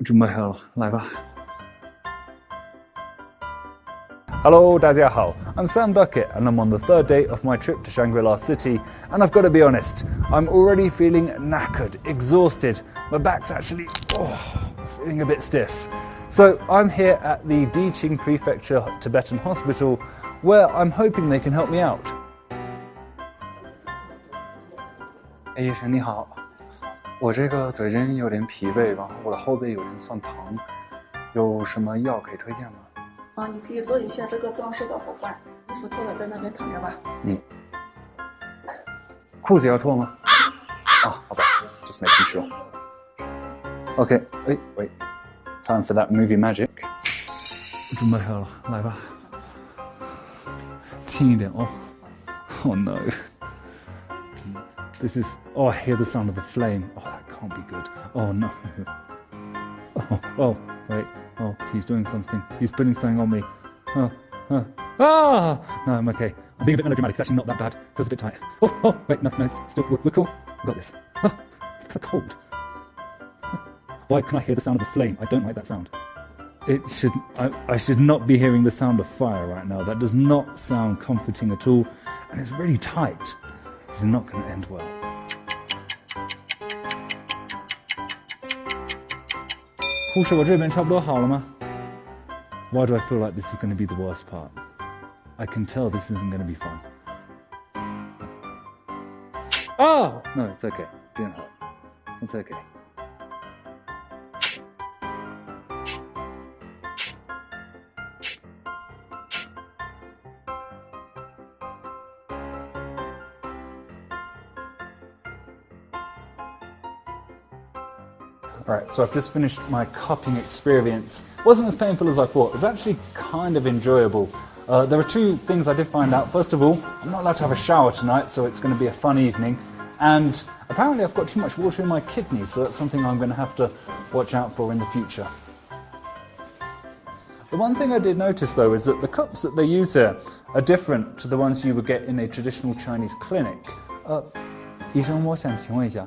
准备好了，来吧。Hello, 大家好. I'm Sam Duckett and I'm on the third day of my trip to Shangri-La City, and I've got to be honest, I'm already feeling knackered, exhausted. My back's actually feeling a bit stiff. So I'm here at the Diqing Prefecture Tibetan Hospital, where I'm hoping they can help me out. 哎，医生你好，我这个最近有点疲惫，然后我的后背有点酸疼，有什么药可以推荐吗？你可以做一下这个藏式的火罐，衣服脱了在那边躺着吧。裤子要脱吗？好吧 ，just making sure. Okay, wait, time for that movie magic. 准备好了，来吧。轻一点哦。Oh no. This is. Oh, I hear the sound of the flame. Oh, that can't be good. Oh no. Oh, wait. Oh, he's doing something. He's putting something on me. No, I'm okay. I'm being a bit melodramatic. It's actually not that bad. Feels a bit tight. Oh, wait, no, it's still, we're cool. I've got this. It's kind of cold. Why can I hear the sound of the flame? I don't like that sound. I should not be hearing the sound of fire right now. That does not sound comforting at all. And it's really tight. This is not going to end well. Why do I feel like this is going to be the worst part? I can tell this isn't going to be fun. Oh! No, it's okay. Don't hurt. It's okay. Alright, so I've just finished my cupping experience. It wasn't as painful as I thought. It was actually kind of enjoyable. There are two things I did find out. First of all, I'm not allowed to have a shower tonight, so it's going to be a fun evening. And apparently I've got too much water in my kidneys, so that's something I'm going to have to watch out for in the future. The one thing I did notice, though, is that the cups that they use here are different to the ones you would get in a traditional Chinese clinic. 医生，我想请问一下，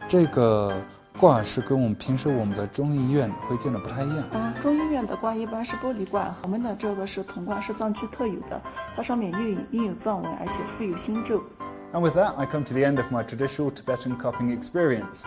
这个罐是跟我们在中医院会见的不太一样。中医院的罐一般是玻璃罐，我们的这个是铜罐，是藏区特有的，它上面印有藏文，而且附有心咒。And with that, I come to the end of my traditional Tibetan cupping experience.